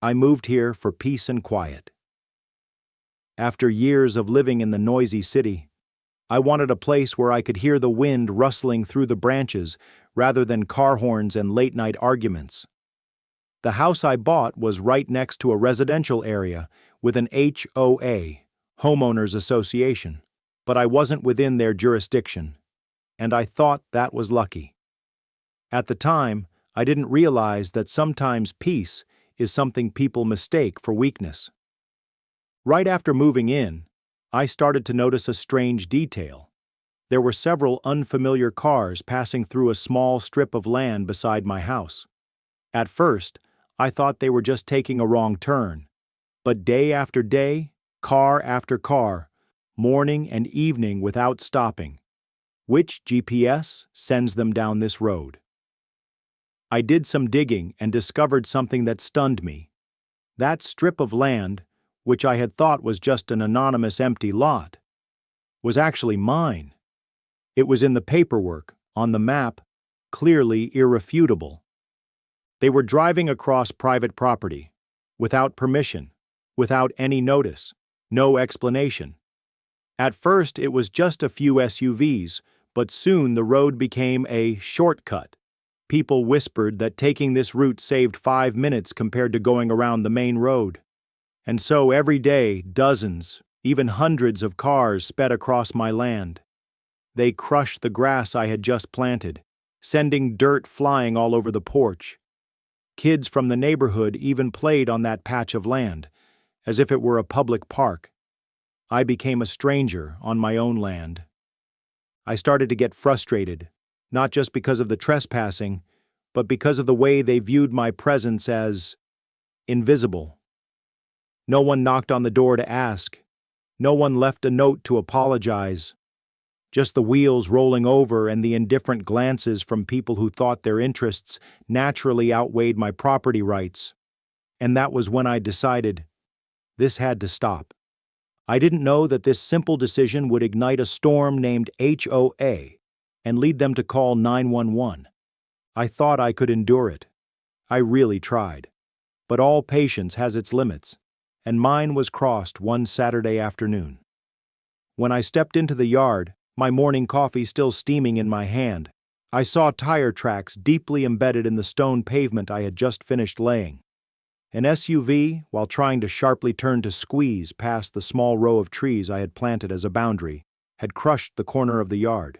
I moved here for peace and quiet. After years of living in the noisy city, I wanted a place where I could hear the wind rustling through the branches rather than car horns and late-night arguments. The house I bought was right next to a residential area with an HOA, Homeowners Association, but I wasn't within their jurisdiction, and I thought that was lucky. At the time, I didn't realize that sometimes peace is something people mistake for weakness. Right after moving in, I started to notice a strange detail. There were several unfamiliar cars passing through a small strip of land beside my house. At first, I thought they were just taking a wrong turn, but day after day, car after car, morning and evening without stopping. Which GPS sends them down this road? I did some digging and discovered something that stunned me. That strip of land, which I had thought was just an anonymous empty lot, was actually mine. It was in the paperwork, on the map, clearly irrefutable. They were driving across private property, without permission, without any notice, no explanation. At first it was just a few SUVs, but soon the road became a shortcut. People whispered that taking this route saved 5 minutes compared to going around the main road. And so every day, dozens, even hundreds of cars sped across my land. They crushed the grass I had just planted, sending dirt flying all over the porch. Kids from the neighborhood even played on that patch of land, as if it were a public park. I became a stranger on my own land. I started to get frustrated, not just because of the trespassing, but because of the way they viewed my presence as invisible. No one knocked on the door to ask. No one left a note to apologize. Just the wheels rolling over and the indifferent glances from people who thought their interests naturally outweighed my property rights. And that was when I decided this had to stop. I didn't know that this simple decision would ignite a storm named HOA and lead them to call 911. I thought I could endure it. I really tried. But all patience has its limits, and mine was crossed one Saturday afternoon. When I stepped into the yard, my morning coffee still steaming in my hand, I saw tire tracks deeply embedded in the stone pavement I had just finished laying. An SUV, while trying to sharply turn to squeeze past the small row of trees I had planted as a boundary, had crushed the corner of the yard.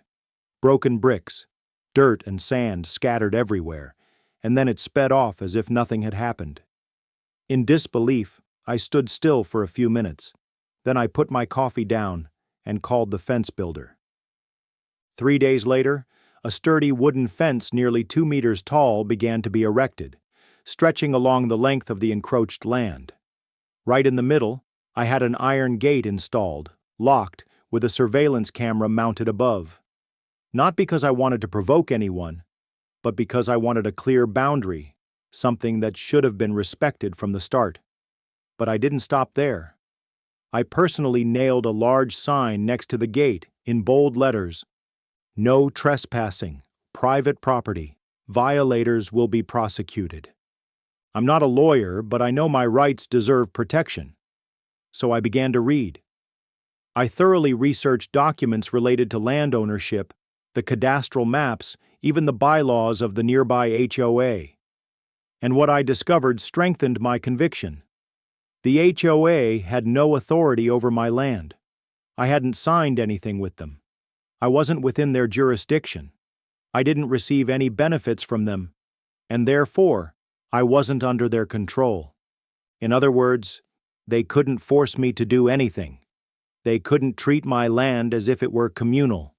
Broken bricks, dirt and sand scattered everywhere, and then it sped off as if nothing had happened. In disbelief, I stood still for a few minutes. Then I put my coffee down and called the fence builder. 3 days later, a sturdy wooden fence nearly 2 meters tall began to be erected, stretching along the length of the encroached land. Right in the middle, I had an iron gate installed, locked, with a surveillance camera mounted above. Not because I wanted to provoke anyone, but because I wanted a clear boundary, something that should have been respected from the start. But I didn't stop there. I personally nailed a large sign next to the gate in bold letters: "No trespassing, private property. Violators will be prosecuted." I'm not a lawyer, but I know my rights deserve protection. So I began to read. I thoroughly researched documents related to land ownership, the cadastral maps, even the bylaws of the nearby HOA. And what I discovered strengthened my conviction. The HOA had no authority over my land. I hadn't signed anything with them. I wasn't within their jurisdiction. I didn't receive any benefits from them, and therefore, I wasn't under their control. In other words, they couldn't force me to do anything. They couldn't treat my land as if it were communal.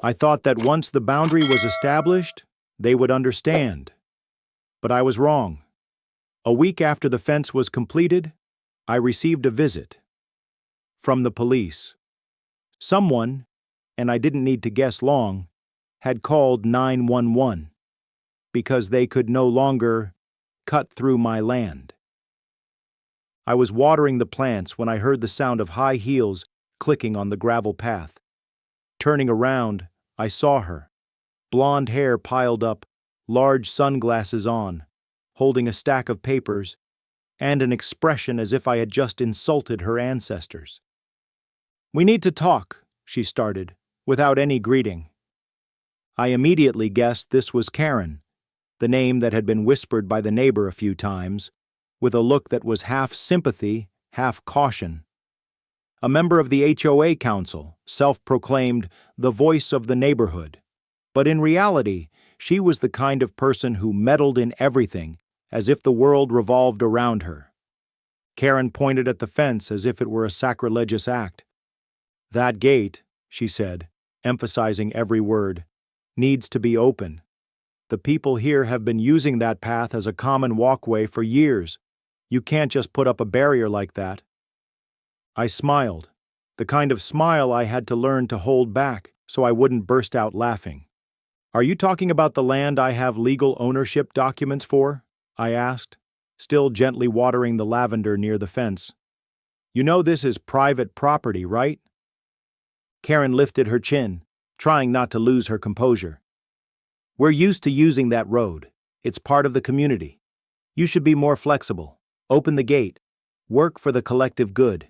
I thought that once the boundary was established, they would understand. But I was wrong. A week after the fence was completed, I received a visit from the police. Someone, and I didn't need to guess long, had called 911 because they could no longer cut through my land. I was watering the plants when I heard the sound of high heels clicking on the gravel path. Turning around, I saw her, blonde hair piled up, large sunglasses on, holding a stack of papers, and an expression as if I had just insulted her ancestors. "We need to talk," she started, without any greeting. I immediately guessed this was Karen, the name that had been whispered by the neighbor a few times, with a look that was half sympathy, half caution. A member of the HOA council, self-proclaimed the voice of the neighborhood. But in reality, she was the kind of person who meddled in everything, as if the world revolved around her. Karen pointed at the fence as if it were a sacrilegious act. "That gate," she said, emphasizing every word, "needs to be open. The people here have been using that path as a common walkway for years. You can't just put up a barrier like that." I smiled, the kind of smile I had to learn to hold back so I wouldn't burst out laughing. "Are you talking about the land I have legal ownership documents for?" I asked, still gently watering the lavender near the fence. "You know this is private property, right?" Karen lifted her chin, trying not to lose her composure. "We're used to using that road. It's part of the community. You should be more flexible. Open the gate. Work for the collective good."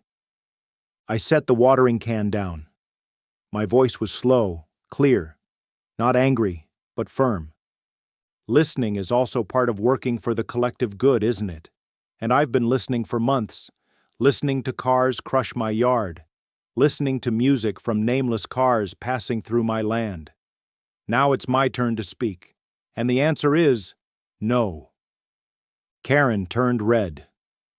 I set the watering can down. My voice was slow, clear, not angry, but firm. Listening is also part of working for the collective good, isn't it? And I've been listening for months, listening to cars crush my yard, listening to music from nameless cars passing through my land. Now it's my turn to speak, and the answer is no. Karen turned red,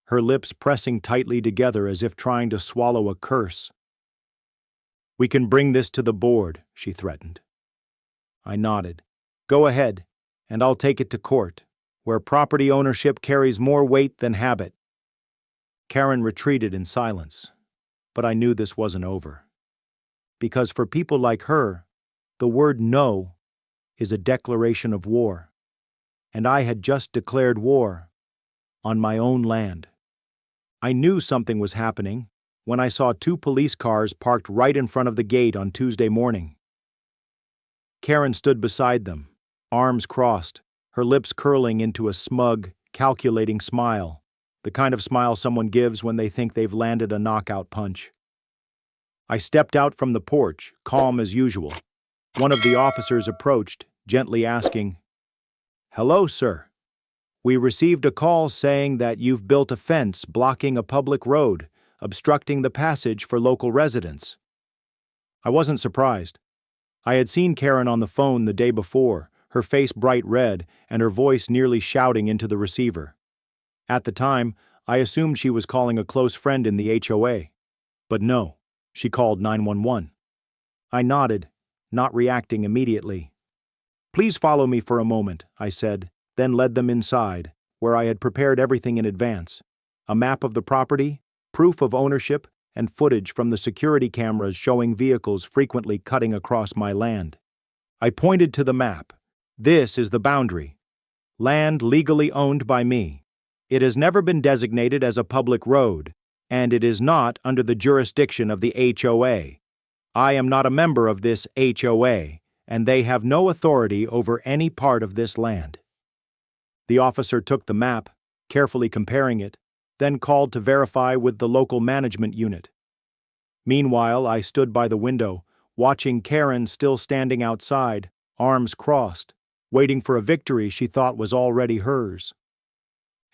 her lips pressing tightly together as if trying to swallow a curse. "We can bring this to the board," she threatened. I nodded. "Go ahead, and I'll take it to court, where property ownership carries more weight than habit." Karen retreated in silence, but I knew this wasn't over. Because for people like her, the word no is a declaration of war, and I had just declared war on my own land. I knew something was happening when I saw 2 police cars parked right in front of the gate on Tuesday morning. Karen stood beside them, arms crossed, her lips curling into a smug, calculating smile, the kind of smile someone gives when they think they've landed a knockout punch. I stepped out from the porch, calm as usual. One of the officers approached, gently asking, "Hello, sir. We received a call saying that you've built a fence blocking a public road, obstructing the passage for local residents." I wasn't surprised. I had seen Karen on the phone the day before, her face bright red and her voice nearly shouting into the receiver. At the time, I assumed she was calling a close friend in the HOA. But no, she called 911. I nodded, not reacting immediately. "Please follow me for a moment," I said, then led them inside, where I had prepared everything in advance: a map of the property, proof of ownership, and footage from the security cameras showing vehicles frequently cutting across my land. I pointed to the map. "This is the boundary. Land legally owned by me. It has never been designated as a public road, and it is not under the jurisdiction of the HOA. I am not a member of this HOA, and they have no authority over any part of this land." The officer took the map, carefully comparing it, then called to verify with the local management unit. Meanwhile, I stood by the window, watching Karen still standing outside, arms crossed, waiting for a victory she thought was already hers.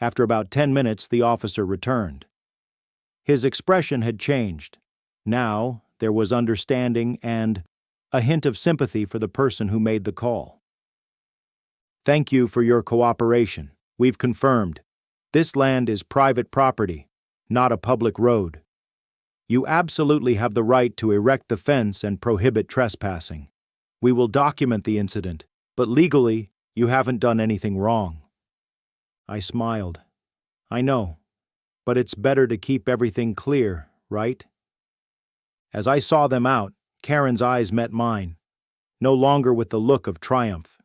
After about 10 minutes, the officer returned. His expression had changed. Now, there was understanding and a hint of sympathy for the person who made the call. "Thank you for your cooperation. We've confirmed. This land is private property, not a public road. You absolutely have the right to erect the fence and prohibit trespassing. We will document the incident, but legally, you haven't done anything wrong." I smiled. "I know, but it's better to keep everything clear, right?" As I saw them out, Karen's eyes met mine, no longer with the look of triumph,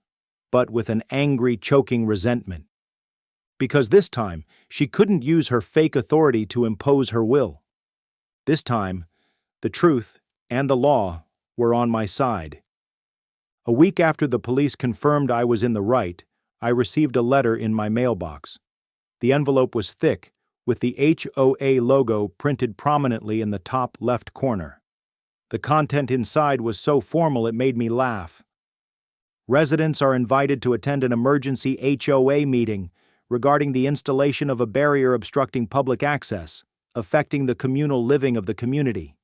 but with an angry, choking resentment. Because this time, she couldn't use her fake authority to impose her will. This time, the truth and the law were on my side. A week after the police confirmed I was in the right, I received a letter in my mailbox. The envelope was thick, with the HOA logo printed prominently in the top left corner. The content inside was so formal it made me laugh. Residents are invited to attend an emergency HOA meeting regarding the installation of a barrier obstructing public access, affecting the communal living of the community.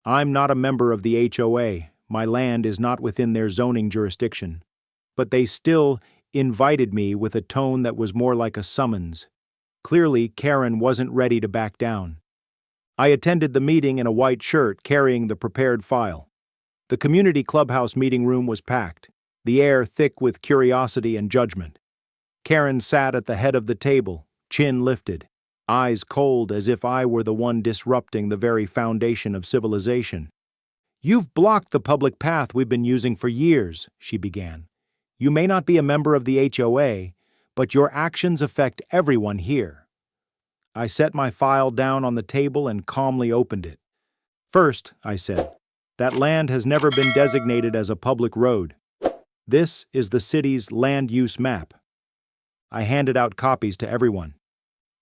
I'm not a member of the HOA. My land is not within their zoning jurisdiction. But they still invited me with a tone that was more like a summons. Clearly, Karen wasn't ready to back down. I attended the meeting in a white shirt carrying the prepared file. The community clubhouse meeting room was packed, the air thick with curiosity and judgment. Karen sat at the head of the table, chin lifted, eyes cold as if I were the one disrupting the very foundation of civilization. "You've blocked the public path we've been using for years," she began. "You may not be a member of the HOA, but your actions affect everyone here." I set my file down on the table and calmly opened it. "First," I said, "that land has never been designated as a public road. This is the city's land use map." I handed out copies to everyone.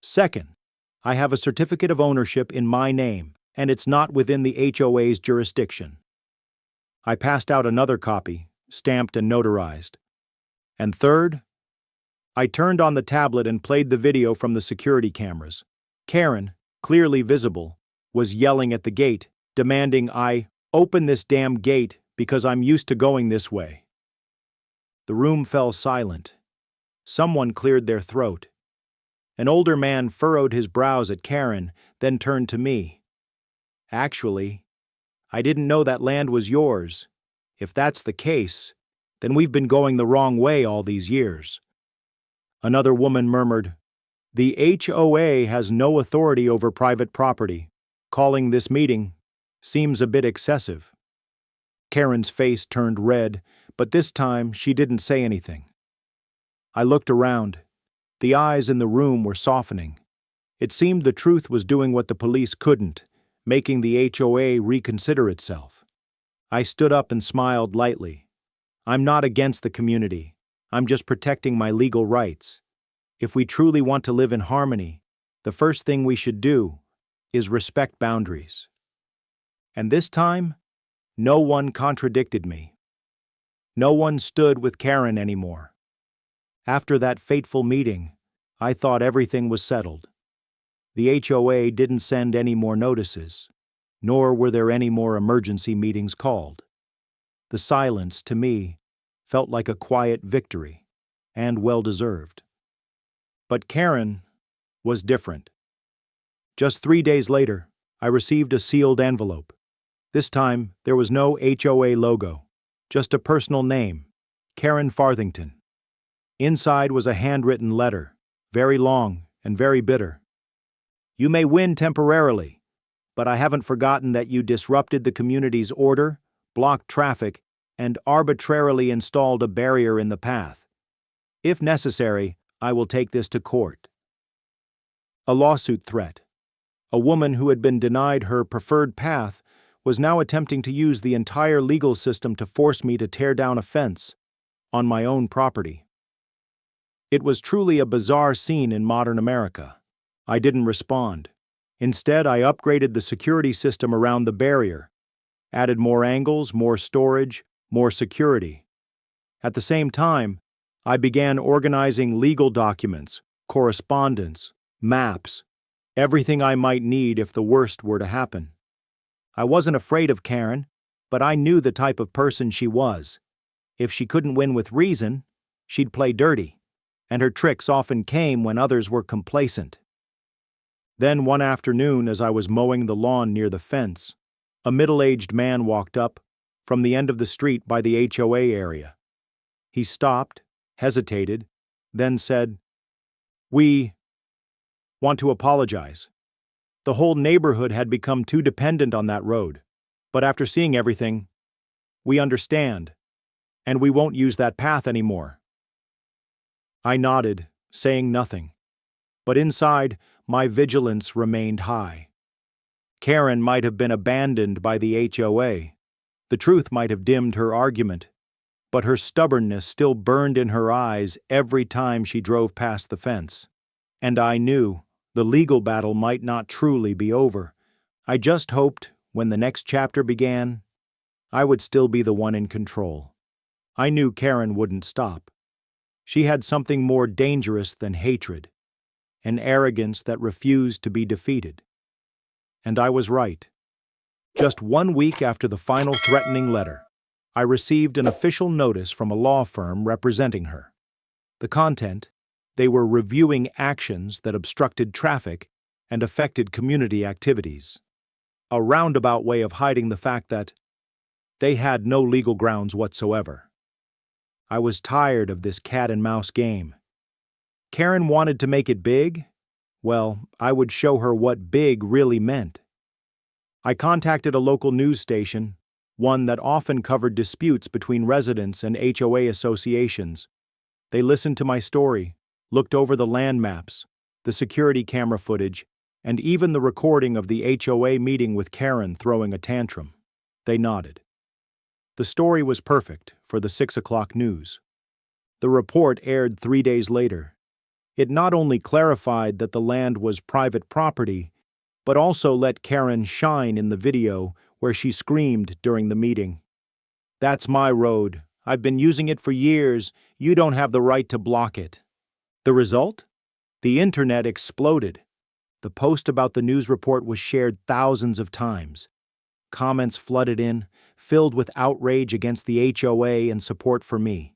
"Second, I have a certificate of ownership in my name, and it's not within the HOA's jurisdiction." I passed out another copy, stamped and notarized. "And third," I turned on the tablet and played the video from the security cameras. Karen, clearly visible, was yelling at the gate, demanding I open this damn gate because I'm used to going this way. The room fell silent. Someone cleared their throat. An older man furrowed his brows at Karen, then turned to me. "Actually, I didn't know that land was yours. If that's the case, then we've been going the wrong way all these years." Another woman murmured, "The HOA has no authority over private property. Calling this meeting seems a bit excessive." Karen's face turned red, but this time she didn't say anything. I looked around. The eyes in the room were softening. It seemed the truth was doing what the police couldn't, making the HOA reconsider itself. I stood up and smiled lightly. "I'm not against the community. I'm just protecting my legal rights. If we truly want to live in harmony, the first thing we should do is respect boundaries." And this time, no one contradicted me. No one stood with Karen anymore. After that fateful meeting, I thought everything was settled. The HOA didn't send any more notices, nor were there any more emergency meetings called. The silence, to me, felt like a quiet victory, and well-deserved. But Karen was different. Just 3 days later, I received a sealed envelope. This time, there was no HOA logo, just a personal name, Karen Farthington. Inside was a handwritten letter, very long and very bitter. "You may win temporarily, but I haven't forgotten that you disrupted the community's order, blocked traffic, and arbitrarily installed a barrier in the path. If necessary, I will take this to court." A lawsuit threat. A woman who had been denied her preferred path was now attempting to use the entire legal system to force me to tear down a fence on my own property. It was truly a bizarre scene in modern America. I didn't respond. Instead, I upgraded the security system around the barrier, added more angles, more storage, more security. At the same time, I began organizing legal documents, correspondence, maps, everything I might need if the worst were to happen. I wasn't afraid of Karen, but I knew the type of person she was. If she couldn't win with reason, she'd play dirty, and her tricks often came when others were complacent. Then one afternoon, as I was mowing the lawn near the fence, a middle-aged man walked up from the end of the street by the HOA area. He stopped, hesitated, then said, "We want to apologize. The whole neighborhood had become too dependent on that road, but after seeing everything, we understand, and we won't use that path anymore." I nodded, saying nothing, but inside, my vigilance remained high. Karen might have been abandoned by the HOA. The truth might have dimmed her argument, but her stubbornness still burned in her eyes every time she drove past the fence. And I knew The legal battle might not truly be over. I just hoped, when the next chapter began, I would still be the one in control. I knew Karen wouldn't stop. She had something more dangerous than hatred, an arrogance that refused to be defeated. And I was right. Just 1 week after the final threatening letter, I received an official notice from a law firm representing her. The content: they were reviewing actions that obstructed traffic and affected community activities. A roundabout way of hiding the fact that they had no legal grounds whatsoever. I was tired of this cat-and-mouse game. Karen wanted to make it big? Well, I would show her what big really meant. I contacted a local news station, one that often covered disputes between residents and HOA associations. They listened to my story, looked over the land maps, the security camera footage, and even the recording of the HOA meeting with Karen throwing a tantrum. They nodded. The story was perfect for the 6 o'clock news. The report aired 3 days later. It not only clarified that the land was private property, but also let Karen shine in the video where she screamed during the meeting. "That's my road. I've been using it for years. You don't have the right to block it." The result? The internet exploded. The post about the news report was shared thousands of times. Comments flooded in, filled with outrage against the HOA and support for me.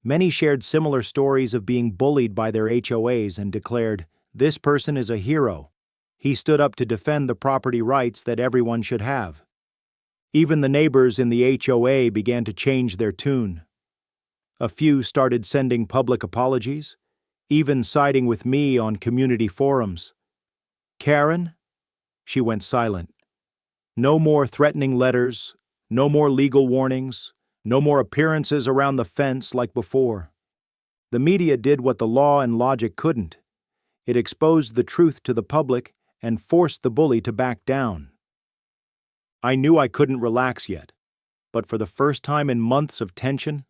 Many shared similar stories of being bullied by their HOAs and declared, "This person is a hero. He stood up to defend the property rights that everyone should have." Even the neighbors in the HOA began to change their tune. A few started sending public apologies, even siding with me on community forums. Karen? She went silent. No more threatening letters, no more legal warnings, no more appearances around the fence like before. The media did what the law and logic couldn't. It exposed the truth to the public and forced the bully to back down. I knew I couldn't relax yet, but for the first time in months of tension,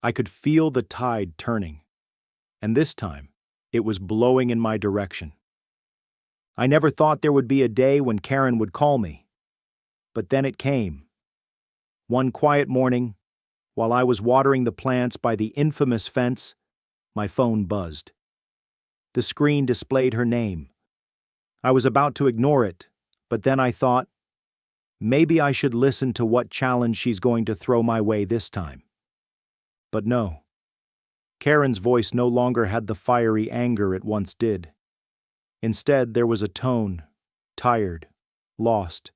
I could feel the tide turning. And this time, it was blowing in my direction. I never thought there would be a day when Karen would call me. But then it came. One quiet morning, while I was watering the plants by the infamous fence, my phone buzzed. The screen displayed her name. I was about to ignore it, but then I thought, maybe I should listen to what challenge she's going to throw my way this time. But no. Karen's voice no longer had the fiery anger it once did. Instead, there was a tone, tired, lost,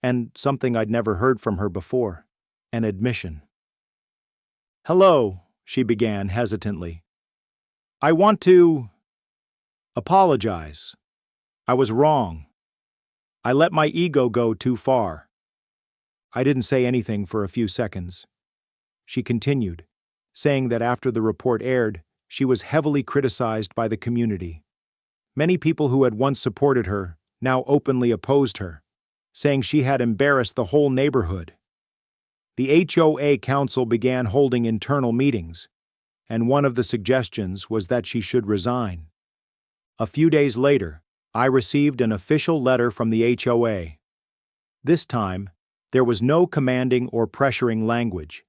and something I'd never heard from her before, an admission. "Hello," she began hesitantly. "I want to apologize. I was wrong. I let my ego go too far." I didn't say anything for a few seconds. She continued, saying that after the report aired, she was heavily criticized by the community. Many people who had once supported her now openly opposed her, saying she had embarrassed the whole neighborhood. The HOA council began holding internal meetings, and one of the suggestions was that she should resign. A few days later, I received an official letter from the HOA. This time, there was no commanding or pressuring language.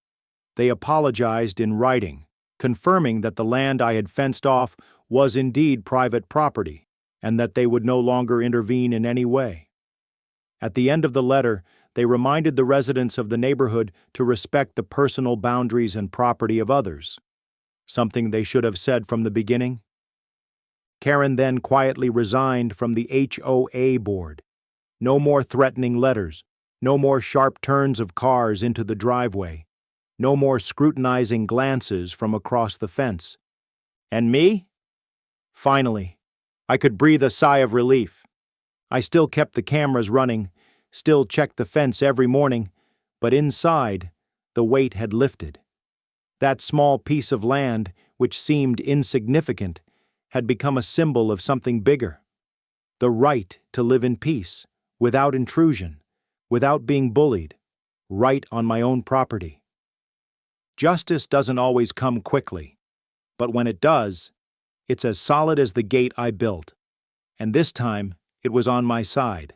They apologized in writing, confirming that the land I had fenced off was indeed private property, and that they would no longer intervene in any way. At the end of the letter, they reminded the residents of the neighborhood to respect the personal boundaries and property of others, something they should have said from the beginning. Karen then quietly resigned from the HOA board. No more threatening letters, no more sharp turns of cars into the driveway, no more scrutinizing glances from across the fence. And me? Finally, I could breathe a sigh of relief. I still kept the cameras running, still checked the fence every morning, but inside, the weight had lifted. That small piece of land, which seemed insignificant, had become a symbol of something bigger. The right to live in peace, without intrusion, without being bullied, right on my own property. Justice doesn't always come quickly, but when it does, it's as solid as the gate I built, And this time, it was on my side.